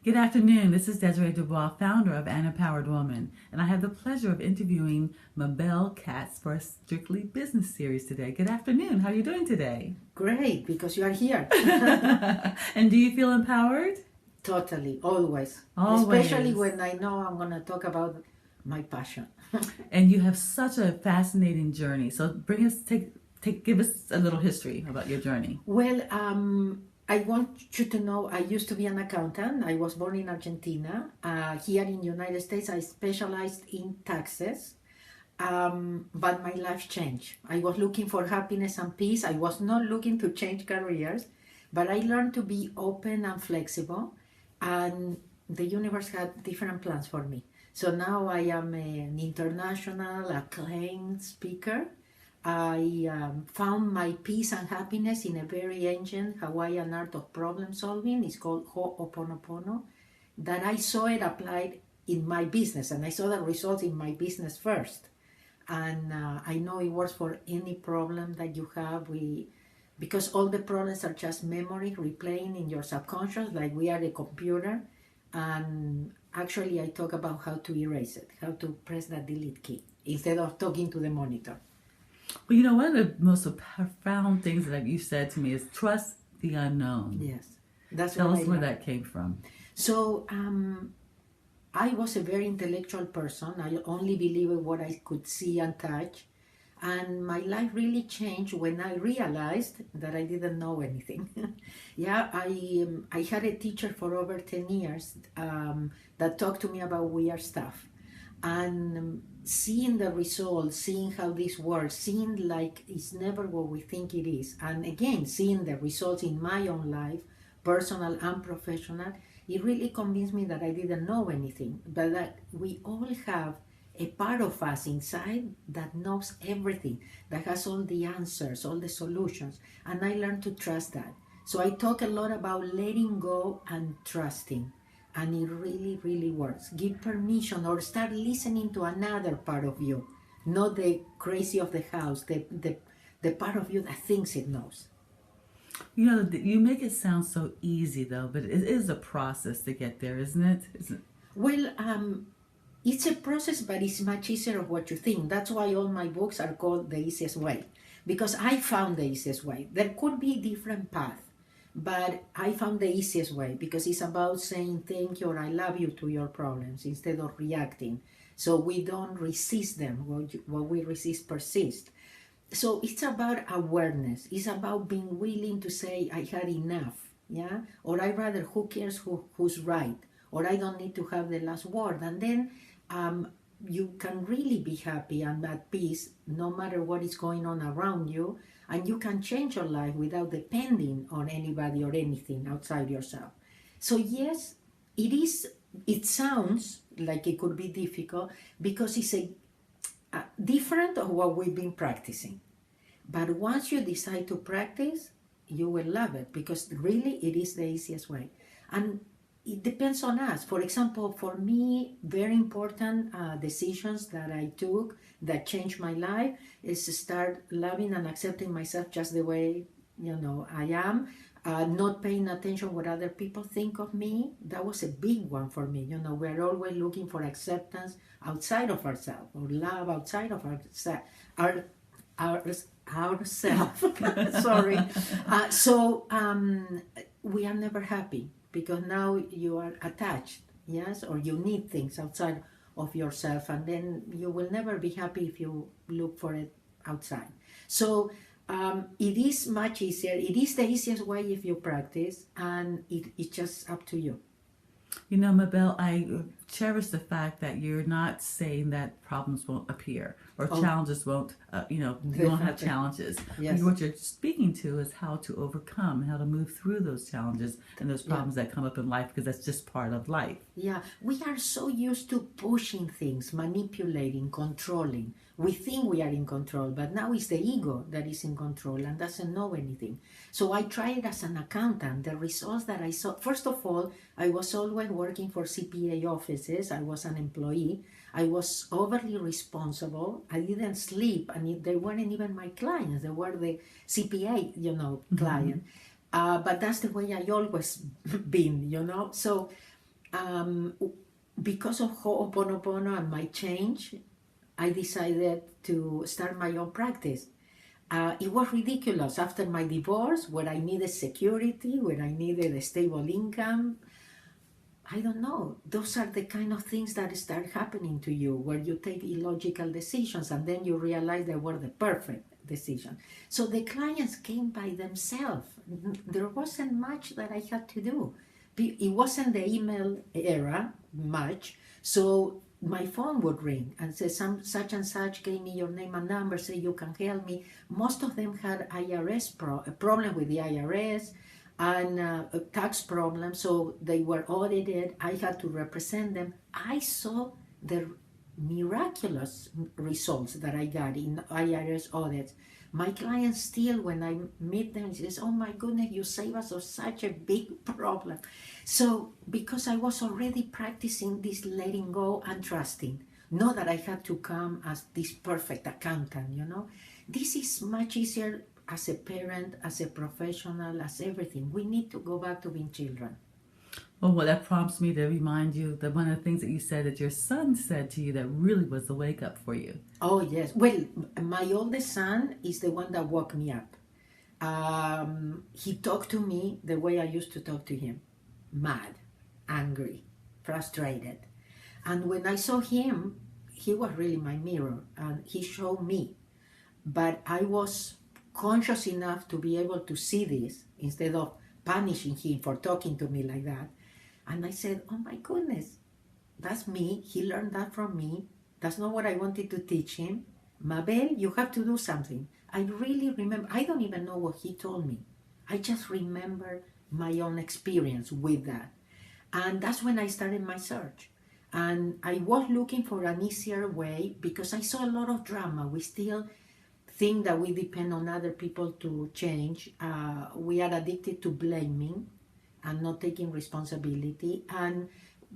Good afternoon. This is Desiree Doubrox, founder of An Empowered Woman, and I have the pleasure of interviewing Mabel Katz for a Strictly Business series today. Good afternoon. How are you doing today? Great, because you are here. And do you feel empowered? Totally, always. Always. Especially when I know I'm going to talk about my passion. And you have such a fascinating journey. So give us a little history about your journey. Well, I want you to know I used to be an accountant. I was born in Argentina. Here in the United States, I specialized in taxes. But my life changed. I was looking for happiness and peace. I was not looking to change careers, but I learned to be open and flexible, and the universe had different plans for me. So now I am an international acclaimed speaker. I found my peace and happiness in a very ancient Hawaiian art of problem solving. It's called ho'oponopono. That I saw it applied in my business, and I saw the results in my business first. And I know it works for any problem that you have. Because all the problems are just memory replaying in your subconscious, like we are a computer. And actually, I talk about how to erase it, how to press that delete key instead of talking to the monitor. Well, you know, one of the most profound things that you said to me is trust the unknown. Yes, that's Tell what us I where learned. that came from. So I was a very intellectual person. I only believed in what I could see and touch. And my life really changed when I realized that I didn't know anything. Yeah, I had a teacher for over 10 years that talked to me about weird stuff. And seeing the results, seeing how this works, seeing like it's never what we think it is. And again, seeing the results in my own life, personal and professional, it really convinced me that I didn't know anything, but that we all have a part of us inside that knows everything, that has all the answers, all the solutions. And I learned to trust that. So I talk a lot about letting go and trusting. And it really, really works. Give permission or start listening to another part of you, not the crazy of the house, the part of you that thinks it knows. You know, you make it sound so easy, though, but it is a process to get there, isn't it? Well, it's a process, but it's much easier of what you think. That's why all my books are called The Easiest Way, because I found the easiest way. There could be different paths, but I found the easiest way because it's about saying thank you or I love you to your problems instead of reacting. So we don't resist them. What we resist persists. So it's about awareness. It's about being willing to say, I had enough, yeah? Or I rather, who cares who's right? Or I don't need to have the last word. And then you can really be happy and at peace no matter what is going on around you. And you can change your life without depending on anybody or anything outside yourself. So yes, it sounds like it could be difficult because it's a different of what we've been practicing. But once you decide to practice, you will love it because really it is the easiest way. And it depends on us. For example, for me, very important decisions that I took that changed my life is to start loving and accepting myself just the way I am. Not paying attention what other people think of me. That was a big one for me. We're always looking for acceptance outside of ourselves or love outside of ourselves. Sorry. So we are never happy because now you are attached, yes, or you need things outside of yourself, and then you will never be happy if you look for it outside. So it is much easier. It is the easiest way if you practice, and it's just up to you. You know, Mabel, I cherish the fact that you're not saying that problems won't appear or challenges won't, you won't have challenges. Yes. What you're speaking to is how to overcome, how to move through those challenges and those problems that come up in life because that's just part of life. Yeah, we are so used to pushing things, manipulating, controlling. We think we are in control, but now it's the ego that is in control and doesn't know anything. So I tried as an accountant. The results that I saw, first of all, I was always working for CPA offices. I was an employee. I was overly responsible. I didn't sleep, and they weren't even my clients. They were the CPA, client. But that's the way I always been, So because of Ho'oponopono and my change, I decided to start my own practice. It was ridiculous after my divorce, where I needed security, where I needed a stable income. I don't know. Those are the kind of things that start happening to you, where you take illogical decisions and then you realize they were the perfect decision. So the clients came by themselves. There wasn't much that I had to do. It wasn't the email era much, so my phone would ring and say, such and such gave me your name and number, say you can help me. Most of them had a problem with the IRS and a tax problem, so they were audited. I had to represent them. I saw the miraculous results that I got in IRS audits. My clients still, when I meet them, says, "Oh my goodness, you saved us of such a big problem." So because I was already practicing this letting go and trusting, not that I had to come as this perfect accountant, This is much easier as a parent, as a professional, as everything. We need to go back to being children. Well, that prompts me to remind you that one of the things that you said that your son said to you that really was the wake up for you. Oh, yes. Well, my oldest son is the one that woke me up. He talked to me the way I used to talk to him. Mad, angry, frustrated. And when I saw him, he was really my mirror and he showed me. But I was conscious enough to be able to see this instead of punishing him for talking to me like that. And I said, oh my goodness, that's me. He learned that from me. That's not what I wanted to teach him. Mabel, you have to do something. I really remember, I don't even know what he told me. I just remember my own experience with that. And that's when I started my search. And I was looking for an easier way because I saw a lot of drama. We still think that we depend on other people to change. We are addicted to blaming and not taking responsibility. And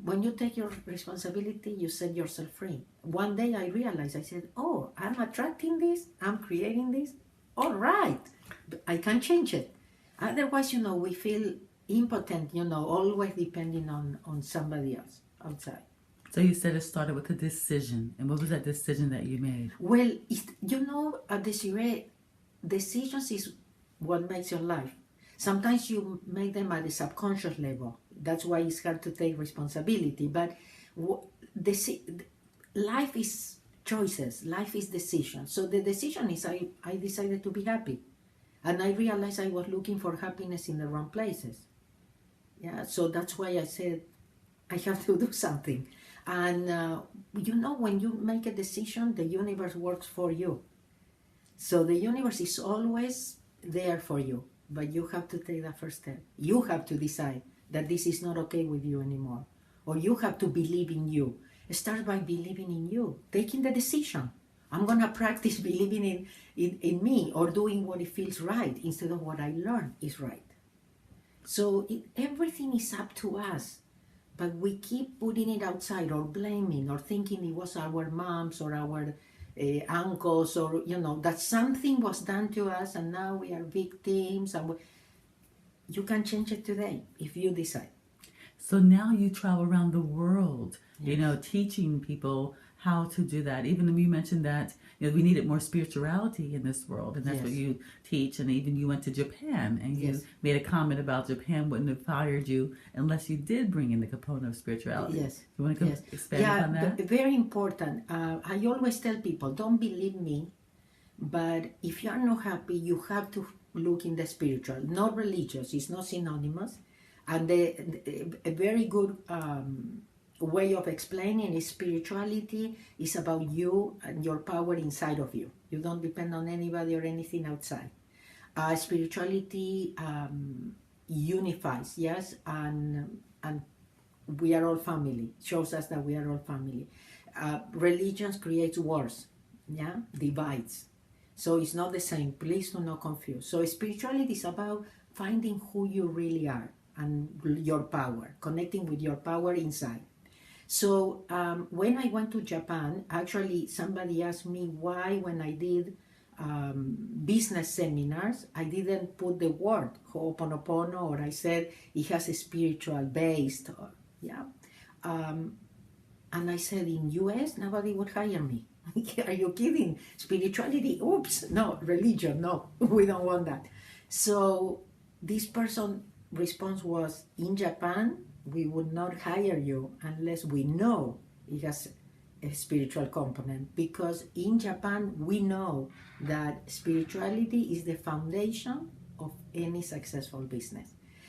when you take your responsibility, you set yourself free. One day I realized, I said, oh, I'm attracting this, I'm creating this. All right, I can change it. Otherwise, we feel impotent, always depending on somebody else outside. So you said it started with a decision. And what was that decision that you made? Well, Desiree, decisions is what makes your life. Sometimes you make them at a subconscious level. That's why it's hard to take responsibility. But life is choices. Life is decisions. So the decision is I decided to be happy. And I realized I was looking for happiness in the wrong places. Yeah, so that's why I said I have to do something. And when you make a decision, the universe works for you. So the universe is always there for you, but you have to take that first step. You have to decide that this is not okay with you anymore, or you have to believe in you. Start by believing in you, taking the decision. I'm going to practice believing in me, or doing what it feels right instead of what I learned is right. So everything is up to us. But we keep putting it outside or blaming or thinking it was our moms or our uncles or, that something was done to us and now we are victims. And you can change it today if you decide. So now you travel around the world, Yes. teaching people how to do that. Even you mentioned that we needed more spirituality in this world, and that's what Yes. you teach. And even you went to Japan, and you Yes. made a comment about Japan wouldn't have hired you unless you did bring in the component of spirituality. Yes. You want to expand upon that? Very important. I always tell people, don't believe me, but if you are not happy, you have to look in the spiritual, not religious. It's not synonymous. And a very good way of explaining is spirituality is about you and your power inside of you. You don't depend on anybody or anything outside. Spirituality unifies, yes, and we are all family. Shows us that we are all family. Religions creates wars, divides. So it's not the same. Please do not confuse. So spirituality is about finding who you really are and your power, connecting with your power inside. So when I went to Japan, actually somebody asked me why when I did business seminars, I didn't put the word Ho'oponopono, or I said it has a spiritual base. And I said, in US, nobody would hire me. Are you kidding? Spirituality? Oops. No. Religion? No. We don't want that. So this person response was, in Japan, we would not hire you unless we know it has a spiritual component, because in Japan we know that spirituality is the foundation of any successful business.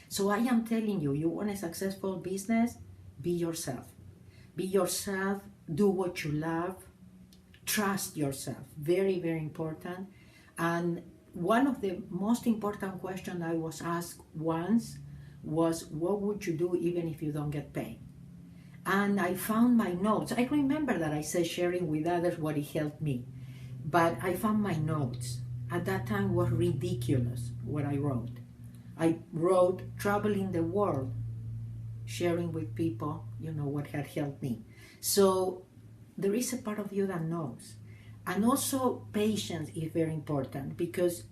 So I am telling you, you want a successful business, be yourself. Be yourself, do what you love, trust yourself. Very, very important. And one of the most important questions I was asked once was, what would you do even if you don't get paid? And I found my notes. I remember that I said sharing with others what it helped me. But I found my notes. At that time was ridiculous what I wrote. I wrote traveling the world, sharing with people, what had helped me. So there is a part of you that knows. And also patience is very important, because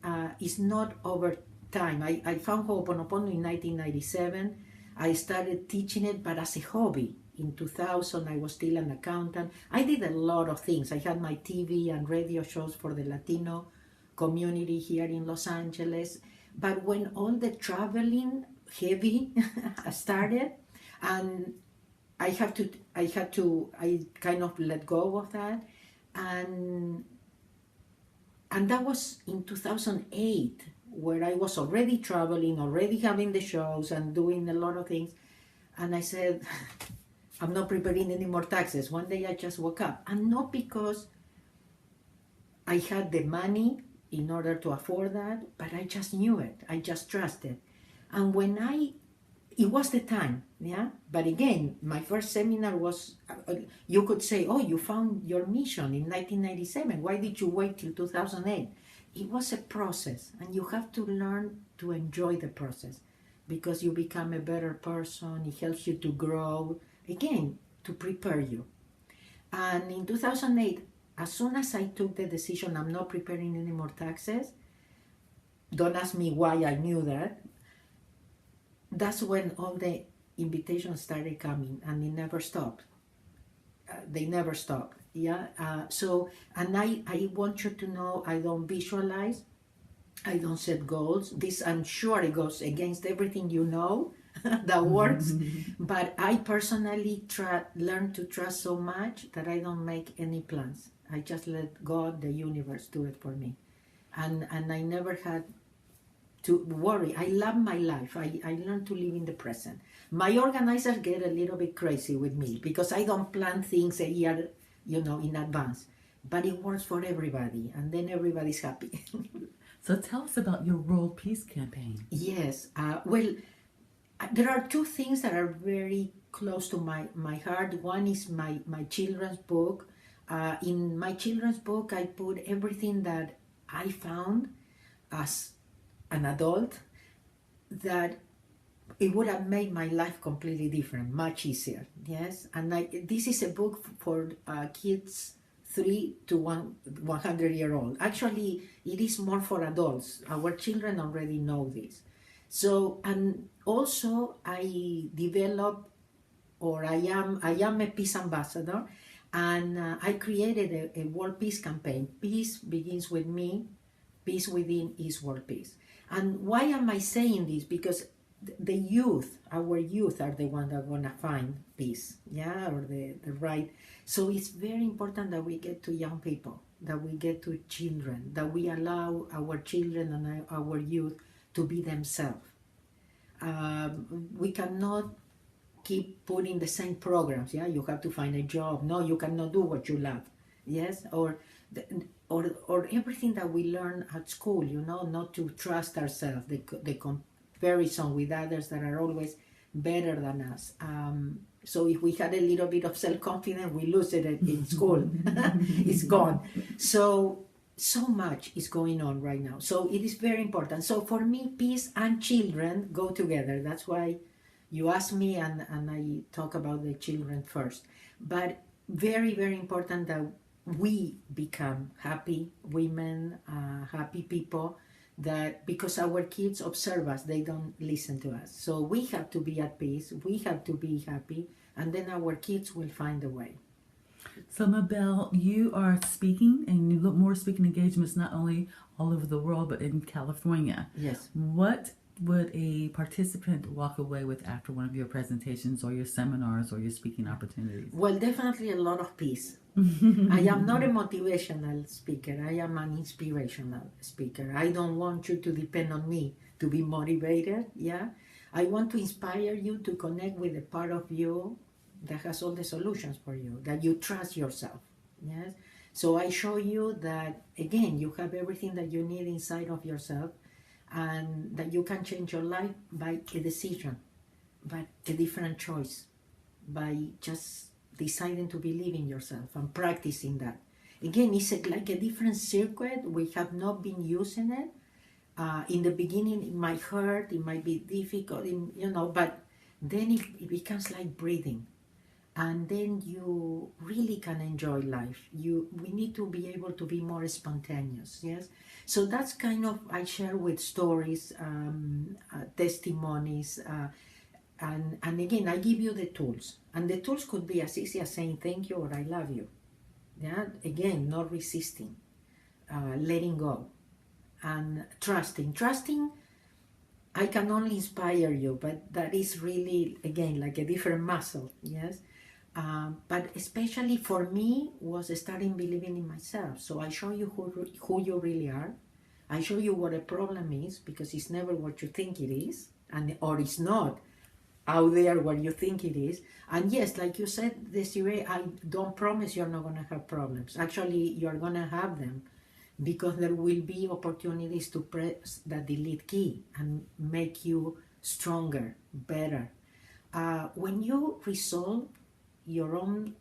it's not over time. I found Ho'oponopono in 1997. I started teaching it, but as a hobby. In 2000, I was still an accountant. I did a lot of things. I had my TV and radio shows for the Latino community here in Los Angeles. But when all the traveling heavy started, and I kind of let go of that. And that was in 2008, where I was already traveling, already having the shows and doing a lot of things. And I said, I'm not preparing any more taxes. One day I just woke up. And not because I had the money in order to afford that, but I just knew it. I just trusted. And it was the time, yeah? But again, my first seminar was, you could say, oh, you found your mission in 1997. Why did you wait till 2008? It was a process, and you have to learn to enjoy the process, because you become a better person. It helps you to grow, again, to prepare you. And in 2008, as soon as I took the decision, I'm not preparing any more taxes, don't ask me why I knew that, that's when all the invitations started coming, and it never stopped. They never stopped, yeah? And I want you to know, I don't visualize, I don't set goals. This, I'm sure it goes against everything you know that works, but I personally learn to trust so much that I don't make any plans. I just let God, the universe, do it for me. And I never had to worry. I love my life. I learned to live in the present. My organizers get a little bit crazy with me, because I don't plan things a year, in advance. But it works for everybody, and then everybody's happy. So tell us about your World Peace Campaign. Yes. Well, there are two things that are very close to my heart. One is my children's book. In my children's book, I put everything that I found as an adult that it would have made my life completely different, much easier. Yes. And this is a book for kids 3 to 100-year-old. Actually, it is more for adults. Our children already know this. So, and also I developed, or I am a peace ambassador, and I created a world peace campaign. Peace begins with me. Peace within is world peace. And why am I saying this? Because the youth, our youth, are the ones that are gonna find peace, yeah, or the right. So it's very important that we get to young people, that we get to children, that we allow our children and our youth to be themselves. We cannot keep putting the same programs. Yeah, you have to find a job. No, you cannot do what you love. Yes, or everything that we learn at school. Not to trust ourselves. The comparison with others that are always better than us. So if we had a little bit of self-confidence, we lose it in school. It's gone. So much is going on right now. So it is very important. So for me, peace and children go together. That's why you ask me, and I talk about the children first. But very, very important that we become happy women, happy people, that because our kids observe us, they don't listen to us. So we have to be at peace, we have to be happy, and then our kids will find a way. So, Mabel, you are speaking, and you look more speaking engagements not only all over the world, but in California. Yes. What would a participant walk away with after one of your presentations or your seminars or your speaking opportunities? Well, definitely a lot of peace. I am not a motivational speaker. I am an inspirational speaker. I don't want you to depend on me to be motivated. Yeah. I want to inspire you to connect with a part of you that has all the solutions for you, that you trust yourself. Yes. So I show you that, again, you have everything that you need inside of yourself, and that you can change your life by a decision, by a different choice, by just deciding to believe in yourself and practicing that. Again, it's like a different circuit. We have not been using it. In the beginning, it might hurt, it might be difficult, but then it becomes like breathing. And then you really can enjoy life. We need to be able to be more spontaneous, yes? So that's kind of, I share with stories, testimonies, and again, I give you the tools. And the tools could be as easy as saying thank you or I love you. Yeah, again, not resisting, letting go, and trusting. Trusting, I can only inspire you, but that is really, again, like a different muscle, yes? But especially for me was starting believing in myself. So I show you who you really are. I show you what a problem is, because it's never what you think it is, or it's not out there where you think it is. And yes, like you said, Desiree, I don't promise you're not going to have problems. Actually, you're going to have them, because there will be opportunities to press the delete key and make you stronger, better. When you resolve your own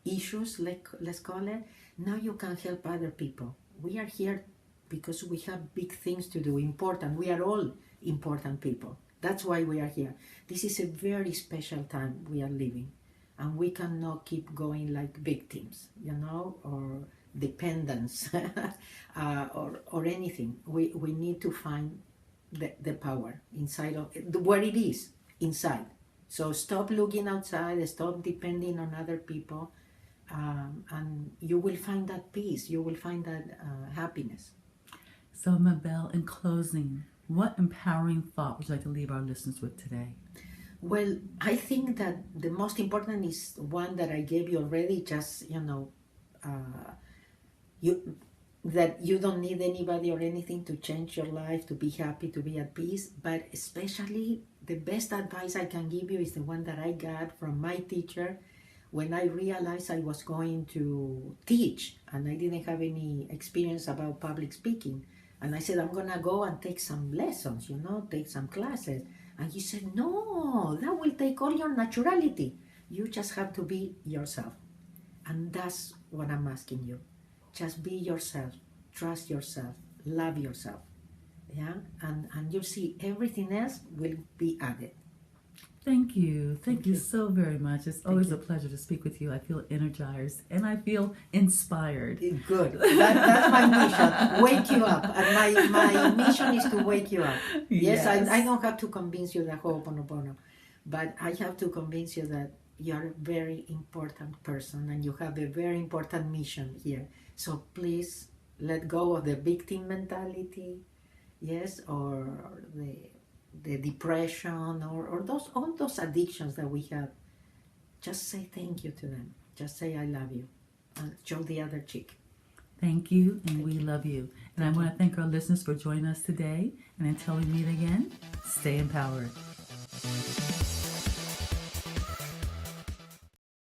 issues, let's call it, now you can help other people. We are here because we have big things to do, important. We are all important people. That's why we are here. This is a very special time we are living, and we cannot keep going like victims, or dependents, or anything. We need to find the power inside of where it is, inside. So stop looking outside, stop depending on other people, and you will find that peace, you will find that happiness. So, Mabel, in closing, what empowering thought would you like to leave our listeners with today? Well, I think that the most important is one that I gave you already, just, that you don't need anybody or anything to change your life, to be happy, to be at peace, but especially the best advice I can give you is the one that I got from my teacher when I realized I was going to teach and I didn't have any experience about public speaking. And I said, I'm going to go and take some lessons, take some classes. And he said, no, that will take all your naturality. You just have to be yourself. And that's what I'm asking you. Just be yourself, trust yourself, love yourself. Yeah, and you'll see everything else will be added. Thank you. Thank you so very much. It's always a pleasure to speak with you. I feel energized and I feel inspired. Good. That's my mission. Wake you up. And my mission is to wake you up. Yes. I don't have to convince you that Ho'oponopono, but I have to convince you that you're a very important person and you have a very important mission here. So please let go of the victim mentality, yes, or the depression, or all those addictions that we have. Just say thank you to them. Just say I love you, and show the other cheek. Thank you, and we love you. And I want to thank our listeners for joining us today. And until we meet again, stay empowered.